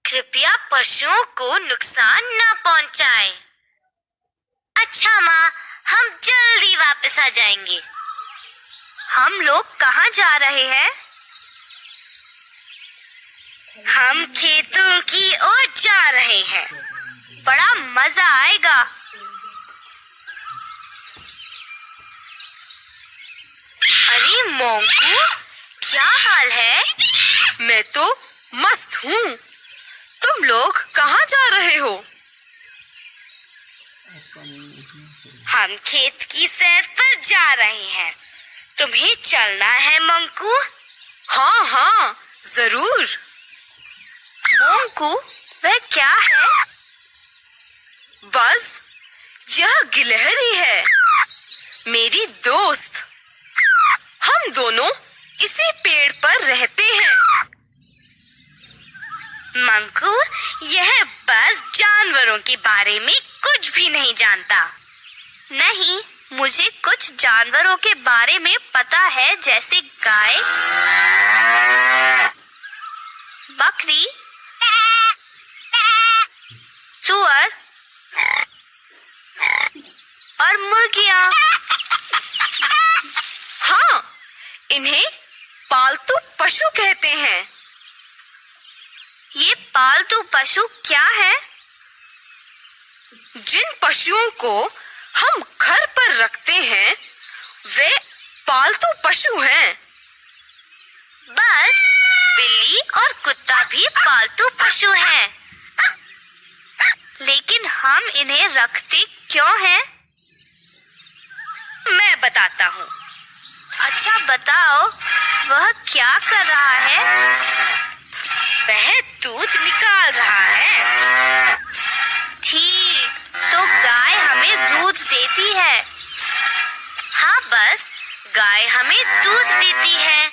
कृपया पशुओं को नुकसान न पहुंचाएं। अच्छा माँ, हम जल्दी वापस आ जाएंगे। हम लोग कहाँ जा रहे हैं? हम खेतों की ओर जा रहे हैं। बड़ा मजा आएगा। अरे मोंकू, क्या हाल है? मैं तो मस्त हूँ। तुम लोग कहाँ जा रहे हो? हम खेत की सैर पर जा रहे हैं। तुम्हें चलना है मोंकू? हाँ हाँ, जरूर। मोंकू, वह क्या है? बस, यह गिलहरी है, मेरी दोस्त। हम दोनों इसी पेड़ पर रहते हैं। मंकू, यह बस जानवरों के बारे में कुछ भी नहीं जानता। नहीं, मुझे कुछ जानवरों के बारे में पता है, जैसे गाय, बकरी, सुअर और मुर्गियाँ। हाँ, इन्हें पालतू पशु कहते हैं। ये पालतू पशु क्या है? जिन पशुओं को हम घर पर रखते हैं, वे पालतू पशु हैं। बस, बिल्ली और कुत्ता भी पालतू पशु हैं। लेकिन हम इन्हें रखते क्यों हैं? मैं बताता हूँ। अच्छा बताओ, वह क्या कर रहा है? वह दूध निकाल रहा है। ठीक, तो गाय हमें दूध देती है। हाँ, बस गाय हमें दूध देती है।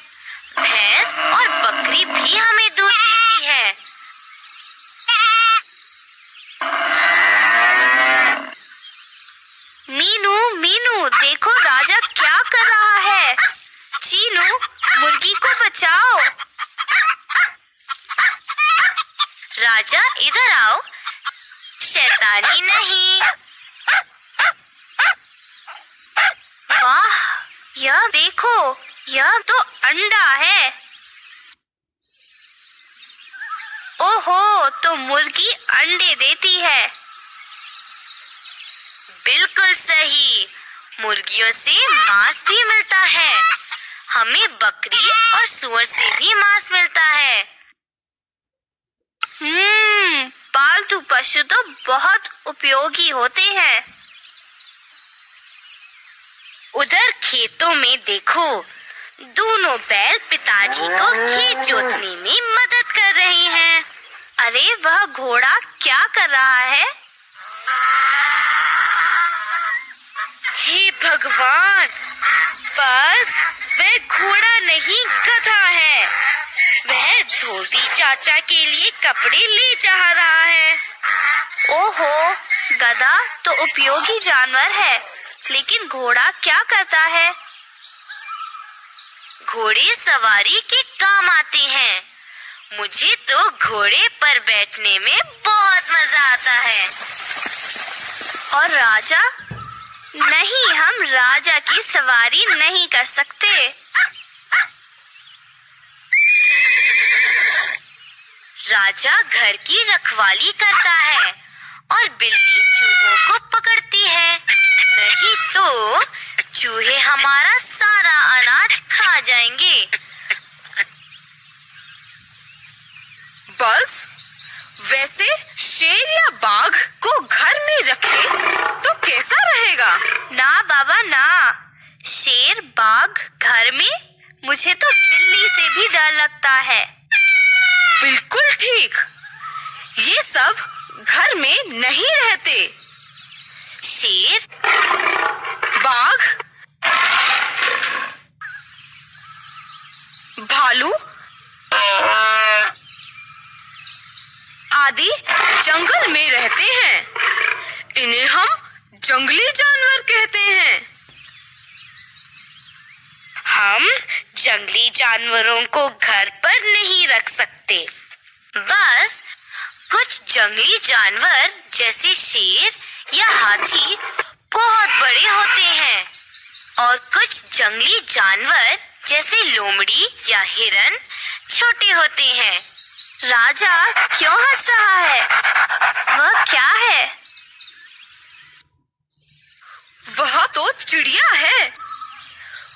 भैंस और बकरी भी हमें दूध देती है। मीनू, मीनू, देखो राजा क्या कर रहा है। चीनू, मुर्गी को बचाओ। राजा, इधर आओ। शैतानी नहीं। वाह, यह देखो, यह तो अंडा है। ओहो, तो मुर्गी अंडे देती है। बिल्कुल सही, मुर्गियों से मांस भी मिलता है। हमें बकरी और सूअर से भी मांस मिलता है। पालतू पशु तो बहुत उपयोगी होते हैं। उधर खेतों में देखो, दोनों बैल पिताजी को खेत जोतने में मदद कर रहे हैं। अरे, वह घोड़ा क्या कर रहा है? हे भगवान, बस वह घोड़ा नहीं, गधा है। वह धोबी चाचा के लिए कपड़े ले जा रहा है। ओहो, गधा तो उपयोगी जानवर है, लेकिन घोड़ा क्या करता है? घोड़े सवारी के काम आते हैं। मुझे तो घोड़े पर बैठने में बहुत मजा आता है। और राजा? नहीं, हम राजा की सवारी नहीं कर सकते। राजा घर की रखवाली करता है और बिल्ली चूहों को पकड़ती है। नहीं तो चूहे हमारा सारा अनाज खा जाएंगे। बस, वैसे शेर या बाघ को घर में रखे तो कैसा रहेगा? ना बाबा ना, शेर बाघ घर में? मुझे तो बिल्ली से भी डर लगता है। बिल्कुल ठीक, ये सब घर में नहीं रहते। शेर, बाघ, भालू आदि जंगल में रहते हैं। इन्हें हम जंगली जानवर कहते हैं। हम जंगली जानवरों को घर पर नहीं रख सकते। बस कुछ जंगली जानवर जैसे शेर या हाथी बहुत बड़े होते हैं और कुछ जंगली जानवर जैसे लोमड़ी या हिरन छोटे होते हैं। राजा क्यों हंस रहा है? वह क्या है? वह तो चिड़िया है।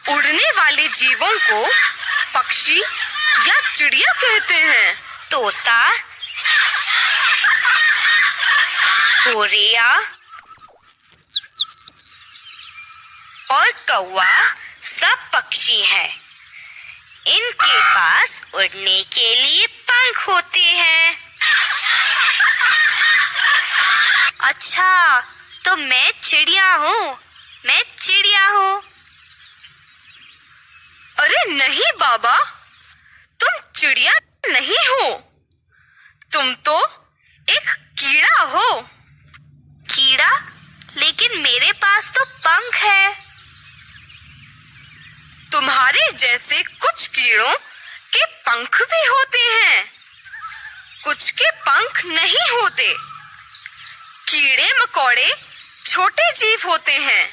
उड़ने वाले जीवों को पक्षी या चिड़िया कहते हैं। तोता, गोरैया और कौवा सब पक्षी हैं। इनके पास उड़ने के लिए पंख होते हैं। अच्छा, तो मैं चिड़िया हूँ। मैं चिड़िया हूँ। अरे नहीं बाबा, तुम चिड़िया नहीं हो। तुम तो एक कीड़ा हो। कीड़ा? लेकिन मेरे पास तो पंख है। तुम्हारे जैसे कुछ कीड़ों के पंख भी होते हैं, कुछ के पंख नहीं होते। कीड़े मकोड़े छोटे जीव होते हैं।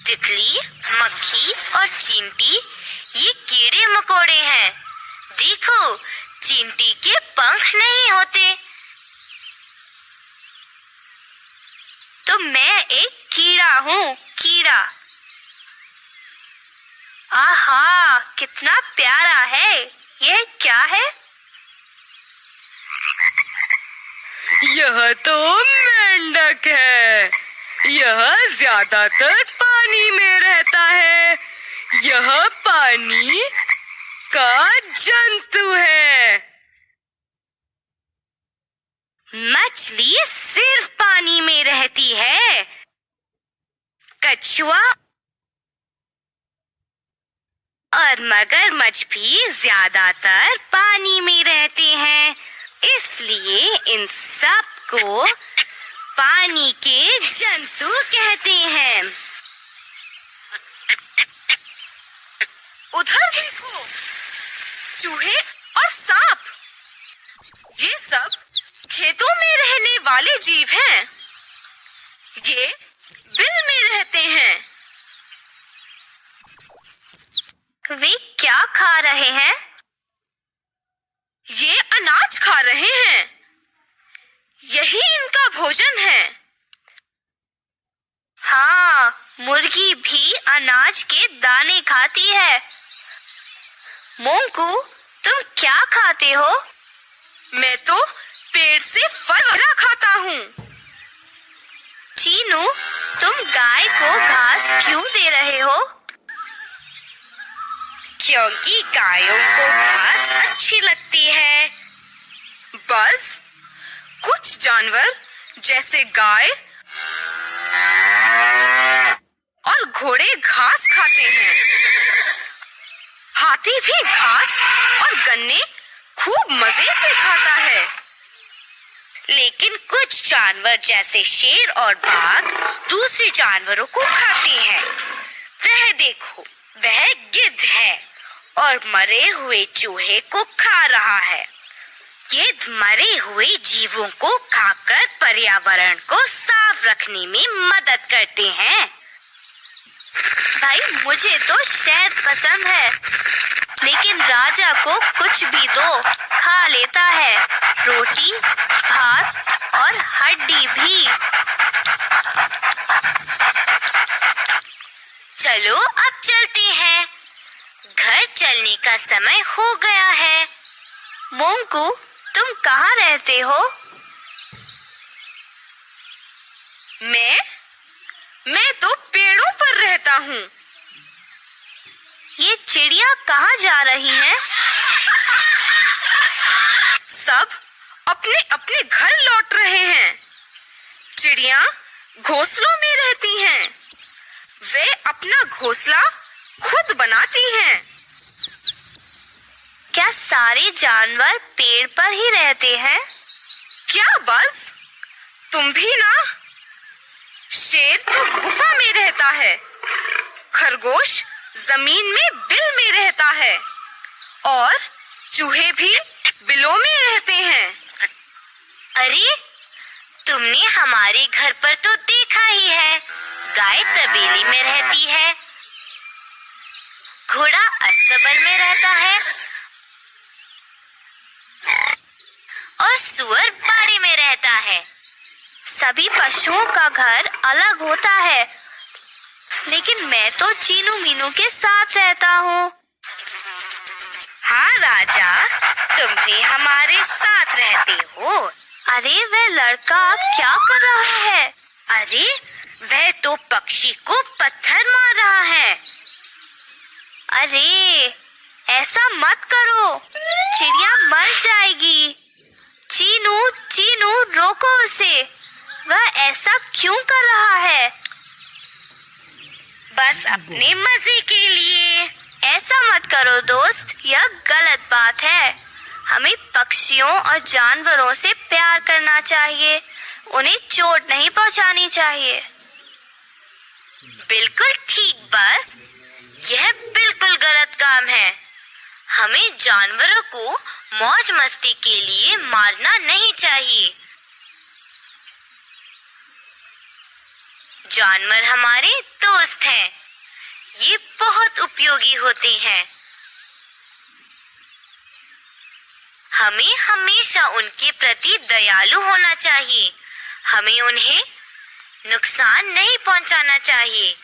तितली, मक्खी और चींटी ये कीड़े मकोड़े हैं। देखो, चींटी के पंख नहीं होते। तो मैं एक कीड़ा हूँ, कीड़ा। आहा, कितना प्यारा है। यह क्या है? यह तो मेंढक है। यह ज्यादातर पानी में रहता है। यह पानी का जंतु है। मछली सिर्फ पानी में रहती है। कछुआ और मगरमच्छ भी ज्यादातर पानी में रहते हैं। इसलिए इन सब को पानी के जंतु कहते हैं। उधर देखो, चूहे और सांप। ये सब खेतों में रहने वाले जीव हैं। ये बिल में रहते हैं। वे क्या खा रहे हैं? ये अनाज खा रहे हैं। यही इनका भोजन है। हाँ, मुर्गी भी अनाज के दाने खाती है। मोंकू, तुम क्या खाते हो? मैं तो पेड़ से फल वगैरह खाता हूँ। चीनू, तुम गाय को घास क्यों दे रहे हो? क्योंकि गायों को घास अच्छी लगती है। बस कुछ जानवर जैसे गाय और घोड़े घास खाते हैं। हाथी भी घास और गन्ने खूब मजे से खाता है। लेकिन कुछ जानवर जैसे शेर और बाघ दूसरे जानवरों को खाते हैं। वह देखो, वह गिद्ध है और मरे हुए चूहे को खा रहा है। गिद्ध मरे हुए जीवों को खाकर पर्यावरण को साफ रखने में मदद करते हैं। भाई, मुझे तो शहद पसंद है, लेकिन राजा को कुछ भी दो, खा लेता है। रोटी, भात और हड्डी भी। चलो अब चलते हैं। घर चलने का समय हो गया है। मोंकू, तुम कहाँ रहते हो? मैं तो पेड़ों पर रहता हूँ। ये चिड़िया कहाँ जा रही हैं? सब अपने अपने घर लौट रहे हैं। चिड़िया घोंसलों में रहती हैं। वे अपना घोंसला खुद बनाती हैं। क्या सारे जानवर पेड़ पर ही रहते हैं? क्या बस तुम भी ना? शेर तो गुफा में रहता है। खरगोश जमीन में बिल में रहता है और चूहे भी बिलों में रहते हैं। अरे, तुमने हमारे घर पर तो देखा ही है, गाय तबेले में रहती है, घोड़ा अस्तबल में रहता है और सुअर बाड़े में रहता है। सभी पशुओं का घर अलग होता है, लेकिन मैं तो चीनू मीनू के साथ रहता हूँ। हाँ राजा, तुम भी हमारे साथ रहते हो। अरे वह लड़का क्या कर रहा है? अरे, वह तो पक्षी को पत्थर मार रहा है। अरे ऐसा मत करो, चिड़िया मर जाएगी। चीनू चीनू रोको उसे, वह ऐसा क्यों कर रहा है? बस अपने मजे के लिए। ऐसा मत करो दोस्त, यह गलत बात है। हमें पक्षियों और जानवरों से प्यार करना चाहिए, उन्हें चोट नहीं पहुंचानी चाहिए। बिल्कुल ठीक बस, यह बिल्कुल गलत काम है। हमें जानवरों को मौज मस्ती के लिए मारना नहीं चाहिए। जानवर हमारे दोस्त हैं, ये बहुत उपयोगी होते हैं। हमें हमेशा उनके प्रति दयालु होना चाहिए। हमें उन्हें नुकसान नहीं पहुंचाना चाहिए।